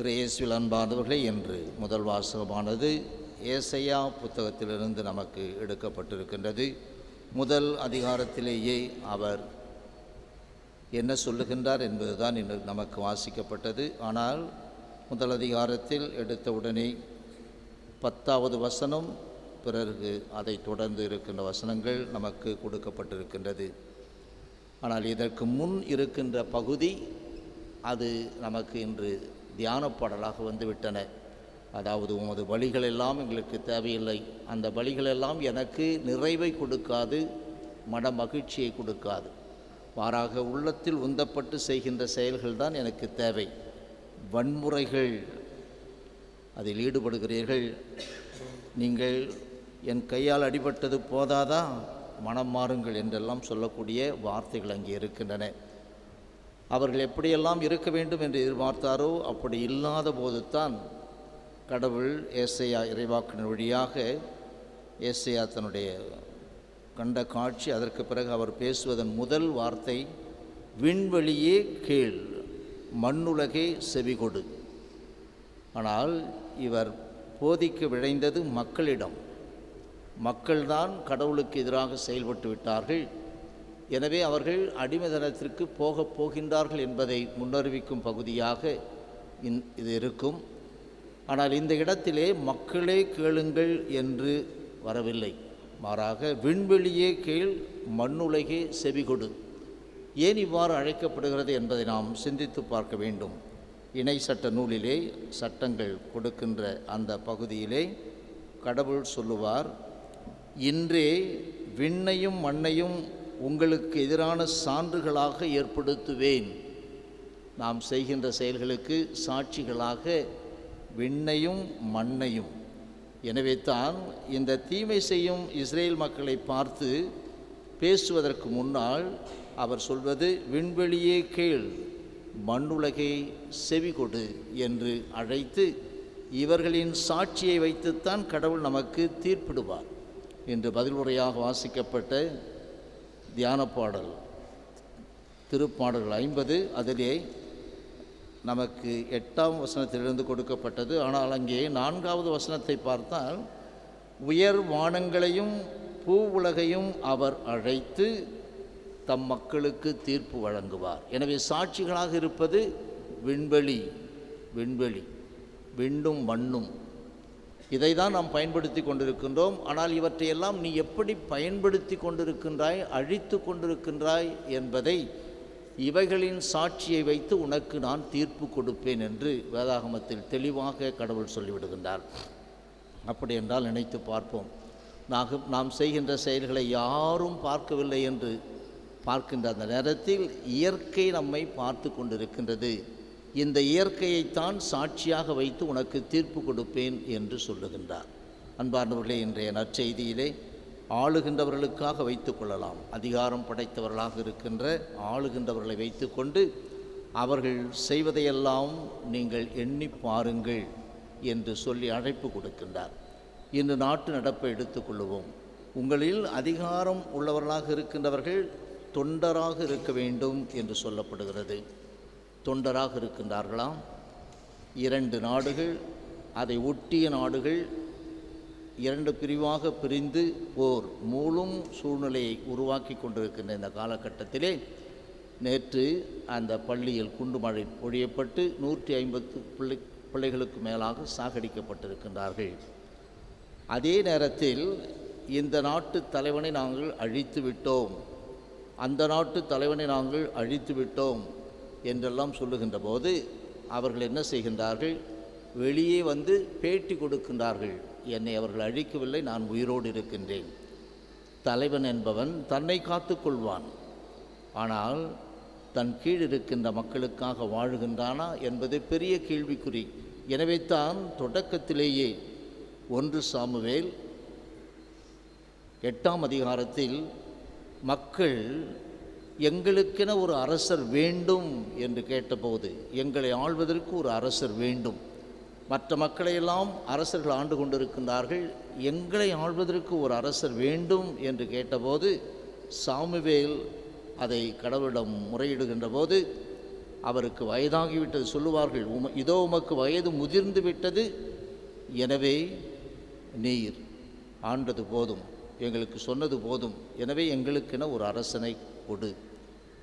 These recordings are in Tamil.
இயேசுவில் அன்பானவர்களே, என்று முதல் வாசகமானது ஏசாயா புத்தகத்திலிருந்து நமக்கு எடுக்கப்பட்டிருக்கின்றது. முதல் அதிகாரத்திலேயே அவர் என்ன சொல்லுகின்றார் என்பதுதான் இன்று நமக்கு வாசிக்கப்பட்டது. ஆனால் முதல் அதிகாரத்தில் எடுத்தவுடனே 10வது வசனம், பிறகு அதை தொடர்ந்து இருக்கின்ற வசனங்கள் நமக்கு கொடுக்கப்பட்டிருக்கின்றது. ஆனால் இதற்கு முன் இருக்கின்ற பகுதி அது நமக்கு இன்று தியானப்பாடலாக வந்துவிட்டன. அதாவது, உமது வழிகளெல்லாம் எங்களுக்கு தேவையில்லை, அந்த வழிகளெல்லாம் எனக்கு நிறைவை கொடுக்காது, மன மகிழ்ச்சியை கொடுக்காது, மாறாக உள்ளத்தில் உந்தப்பட்டு செய்கின்ற செயல்கள் தான் எனக்கு தேவை. வன்முறைகள், அதில் ஈடுபடுகிறீர்கள், நீங்கள் என் கையால் அடிபட்டது போதாதா, மனம் மாறுங்கள் என்றெல்லாம் சொல்லக்கூடிய வார்த்தைகள் அங்கே இருக்கின்றன. அவர்கள் எப்படியெல்லாம் இருக்க வேண்டும் என்று எதிர்பார்த்தாரோ அப்படி இல்லாத போது தான் கடவுள் ஏசாயா இறைவாக்கினர் வழியாக ஏசாயா தன்னுடைய கண்ட காட்சி, அதற்கு பிறகு அவர் பேசுவதன் முதல் வார்த்தை, விண்வெளியே கேள், மண்ணுலகே செவிகொடு. ஆனால் இவர் போதிக்க விழைந்தது மக்களிடம். மக்கள்தான் கடவுளுக்கு எதிராக செயல்பட்டு விட்டார்கள். எனவே அவர்கள் அடிமைத்தனத்திற்கு போகப் போகின்றார்கள் என்பதை முன்னறிவிக்கும் பகுதியாக இது இருக்கும். ஆனால் இந்த இடத்திலே மக்களே கேளுங்கள் என்று வரவில்லை, மாறாக விண்வெளியே கேள், மண்ணுலகே செவிகொடு. ஏன் இவ்வாறு அழைக்கப்படுகிறது என்பதை நாம் சிந்தித்து பார்க்க வேண்டும். இணை சட்ட நூலிலே சட்டங்கள் கொடுக்கின்ற அந்த பகுதியிலே கடவுள் சொல்லுவார், இன்றே விண்ணையும் மண்ணையும் உங்களுக்கு எதிரான சான்றுகளாக ஏற்படுத்துவேன். நாம் செய்கின்ற செயல்களுக்கு சாட்சிகளாக விண்ணையும் மண்ணையும். எனவே தான் இந்த தீமை செய்யும் இஸ்ரேல் மக்களை பார்த்து பேசுவதற்கு முன்னால் அவர் சொல்வது, விண்வெளியே கேள், மண்ணுலகை செவிகொடு என்று அழைத்து இவர்களின் சாட்சியை வைத்துத்தான் கடவுள் நமக்கு தீர்ப்பிடுவார். இன்று பதில் உரையாக வாசிக்கப்பட்ட தியான பாடல் திருப்பாடல்கள் 50, அதிலே நமக்கு 8ஆம் வசனத்திலிருந்து கொடுக்கப்பட்டது. ஆனால் அங்கே 4வது வசனத்தை பார்த்தால், உயர் வானங்களையும் பூ உலகையும் அவர் அழைத்து தம் மக்களுக்கு தீர்ப்பு வழங்குவார். எனவே சாட்சிகளாக இருப்பது விண்வெளி, விண்ணும் மண்ணும். இதை தான் நாம் பயன்படுத்தி கொண்டிருக்கின்றோம். ஆனால் இவற்றையெல்லாம் நீ எப்படி பயன்படுத்தி கொண்டிருக்கின்றாய், அழித்து கொண்டிருக்கின்றாய் என்பதை இவைகளின் சாட்சியை வைத்து உனக்கு நான் தீர்ப்பு கொடுப்பேன் என்று வேதாகமத்தில் தெளிவாக கடவுள் சொல்லிவிடுகின்றார். அப்படி என்றால் நினைத்து பார்ப்போம். நாம் செய்கின்ற செயல்களை யாரும் பார்க்கவில்லை என்று பார்க்கின்ற அந்த நேரத்தில் இயற்கை நம்மை பார்த்து கொண்டிருக்கின்றது. இந்த இயற்கையைத்தான் சாட்சியாக வைத்து உனக்கு தீர்ப்பு கொடுப்பேன் என்று சொல்லுகின்றார். அன்பார்ந்தவர்களே, இன்றைய நற்செய்தியிலே ஆளுகின்றவர்களுக்காக வைத்து கொள்ளலாம். அதிகாரம் படைத்தவர்களாக இருக்கின்ற ஆளுகின்றவர்களை வைத்து கொண்டு அவர்கள் செய்வதையெல்லாம் நீங்கள் எண்ணி பாருங்கள் என்று சொல்லி அழைப்பு கொடுக்கின்றார். இன்று நாட்டு நடப்பை எடுத்துக்கொள்ளுவோம். உங்களில் அதிகாரம் உள்ளவர்களாக இருக்கின்றவர்கள் தொண்டராக இருக்க வேண்டும் என்று சொல்லப்படுகிறது. தொண்டராக இருக்கின்றார்களாம். 2 நாடுகள், அதை ஒட்டிய நாடுகள் 2 பிரிவாக பிரிந்து போர் மூலம் சூழ்நிலையை உருவாக்கி கொண்டிருக்கின்ற இந்த காலகட்டத்திலே நேற்று அந்த பள்ளியில் குண்டுமழை பொழியப்பட்டு 150 பிள்ளைகளுக்கு மேலாக சாகடிக்கப்பட்டிருக்கின்றார்கள். அதே நேரத்தில் இந்த நாட்டு தலைவனை நாங்கள் அழித்து விட்டோம், அந்த நாட்டு தலைவனை நாங்கள் அழித்து விட்டோம் என்றெல்லாம் சொல்லுகின்ற போது அவர்கள் என்ன செய்கின்றார்கள், வெளியே வந்து பேட்டி கொடுக்கின்றார்கள். என்னை அவர்கள் அழிக்கவில்லை, நான் உயிரோடு இருக்கின்றேன். தலைவன் என்பவன் தன்னை காத்து கொள்வான், ஆனால் தன் கீழ் இருக்கின்ற மக்களுக்காக வாழுகின்றானா என்பது பெரிய கேள்விக்குறி. எனவே தான் தொடக்கத்திலேயே 1 சாமுவேல் 8ஆம் அதிகாரத்தில் மக்கள் எங்களுக்கென ஒரு அரசர் வேண்டும் என்று கேட்டபோது, எங்களை ஆள்வதற்கு ஒரு அரசர் வேண்டும், மற்ற மக்களையெல்லாம் அரசர்கள் ஆண்டு கொண்டிருக்கின்றார்கள், எங்களை ஆள்வதற்கு ஒரு அரசர் வேண்டும் என்று கேட்டபோது சாமுவேல் அதை கடவுளிடம் முறையிடுகின்ற போது அவருக்கு வயதாகிவிட்டது சொல்லுவார்கள், இதோ உமக்கு வயது முதிர்ந்து விட்டது, எனவே நீர் ஆண்டது போதும், எங்களுக்கு சொன்னது போதும், எனவே எங்களுக்கென ஒரு அரசனை கொடு.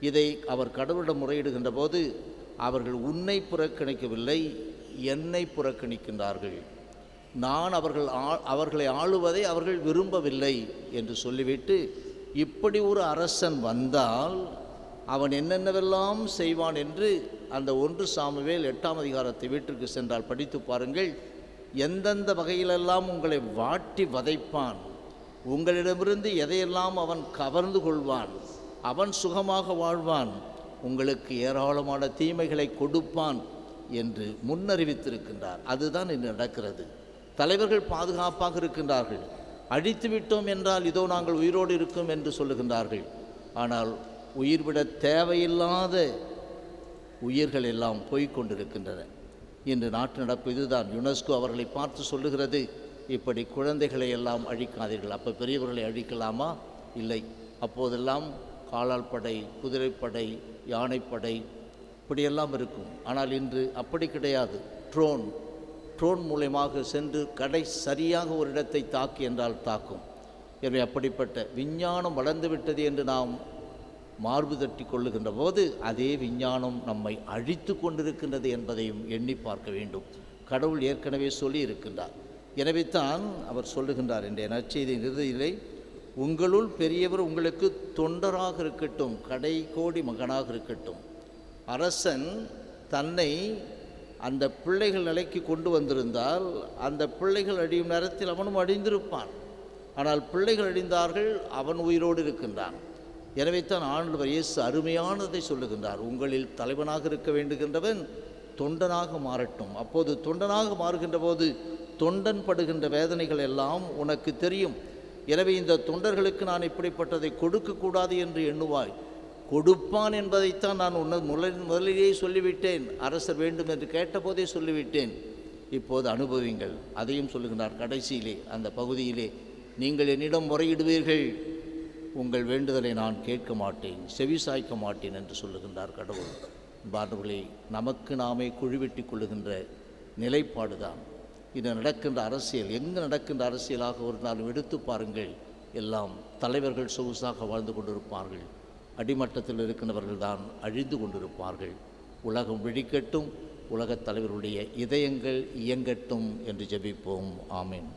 இதை அவர் கடவுளிடம் முறையிடுகின்ற போது அவர்கள் உன்னை புறக்கணிக்கவில்லை, என்னை புறக்கணிக்கின்றார்கள். நான் அவர்களை ஆளுவதை அவர்கள் விரும்பவில்லை என்று சொல்லிவிட்டு, இப்படி ஒரு அரசன் வந்தால் அவன் என்னென்னவெல்லாம் செய்வான் என்று அந்த 1 சாமுவேல் 8ஆம் அதிகாரத்தை வீட்டிற்கு சென்றால் படித்து பாருங்கள். எந்தெந்த வகையிலெல்லாம் உங்களை வாட்டி வதைப்பான், உங்களிடமிருந்து எதையெல்லாம் அவன் கவர்ந்து கொள்வான், அவன் சுகமாக வாழ்வான், உங்களுக்கு ஏராளமான தீமைகளை கொடுப்பான் என்று முன்னறிவித்திருக்கின்றார். அதுதான் இன்று நடக்கிறது. தலைவர்கள் பாதுகாப்பாக இருக்கின்றார்கள். அழித்து விட்டோம் என்றால் இதோ நாங்கள் உயிரோடு இருக்கோம் என்று சொல்லுகின்றார்கள். ஆனால் உயிர்விட தேவையில்லாத உயிர்கள் எல்லாம் போய்கொண்டிருக்கின்றன. இன்று நாட்டு நடப்பு இதுதான். யுனெஸ்கோ அவர்களை பார்த்து சொல்லுகிறது, இப்படி குழந்தைகளை எல்லாம் அழிக்காதீர்கள். அப்போ பெரியவர்களை அழிக்கலாமா? இல்லை. அப்போதெல்லாம் காலால் படை, குதிரைப்படை, யானைப்படை இப்படியெல்லாம் இருக்கும். ஆனால் இன்று அப்படி கிடையாது. ட்ரோன் மூலமாக சென்று சரியாக ஒரு இடத்தை தாக்கி என்றால் தாக்கும். எனவே அப்படிப்பட்ட விஞ்ஞானம் வளர்ந்துவிட்டது என்று நாம் மார்பு தட்டி கொள்ளுகின்ற போது அதே விஞ்ஞானம் நம்மை அழித்து கொண்டிருக்கின்றது என்பதையும் எண்ணி பார்க்க வேண்டும். கடவுள் ஏற்கனவே சொல்லி இருக்கின்றார். எனவே தான் அவர் சொல்லுகின்றார் என்ற நற்செய்தியின் இறுதியிலே, உங்களுள் பெரியவர் உங்களுக்கு தொண்டராக இருக்கட்டும், கடைக்கோடி மகனாக இருக்கட்டும். அரசன் தன்னை அந்த பிள்ளைகள் நிலைக்கு கொண்டு வந்திருந்தால் அந்த பிள்ளைகள் அழியும் நேரத்தில் அவனும் அழிந்திருப்பான். ஆனால் பிள்ளைகள் அழிந்தார்கள், அவன் உயிரோடு இருக்கின்றான். எனவே தான் ஆண்டவர் இயேசு அருமையானதை சொல்லுகின்றார், உங்களில் தலைவனாக இருக்க வேண்டுகின்றவன் தொண்டனாக மாறட்டும். அப்போது தொண்டனாக மாறுகின்ற போது தொண்டன் படுகின்ற வேதனைகள் எல்லாம் உனக்கு தெரியும். எனவே இந்த தொண்டர்களுக்கு நான் இப்படிப்பட்டதை கொடுக்கக்கூடாது என்று எண்ணுவாய். கொடுப்பான் என்பதைத்தான் நான் முதலிலேயே சொல்லிவிட்டேன். அரசர் வேண்டும் என்று கேட்டபோதே சொல்லிவிட்டேன். இப்போது அனுபவிங்கள். அதையும் சொல்லுகின்றார் கடைசியிலே அந்த பகுதியிலே, நீங்கள் என்னிடம் முறையிடுவீர்கள், உங்கள் வேண்டுதலை நான் கேட்க மாட்டேன், செவிசாய்க்க மாட்டேன் என்று சொல்லுகின்றார் கடவுள். பாண்டவர்களே, நமக்கு நாமே குழிவெட்டி கொள்ளுகின்ற நிலைப்பாடு தான் இது. நடக்கின்ற அரசியல் எங்கு நடக்கின்ற அரசியலாக ஒரு நாளும் எடுத்து பாருங்கள், எல்லாம் தலைவர்கள் சொகுசாக வாழ்ந்து கொண்டிருப்பார்கள், அடிமட்டத்தில் இருக்கின்றவர்கள் தான் அழிந்து கொண்டிருப்பார்கள். உலகம் விழிக்கட்டும், உலகத் தலைவருடைய இதயங்கள் இயங்கட்டும் என்று ஜெபிப்போம். ஆமேன்.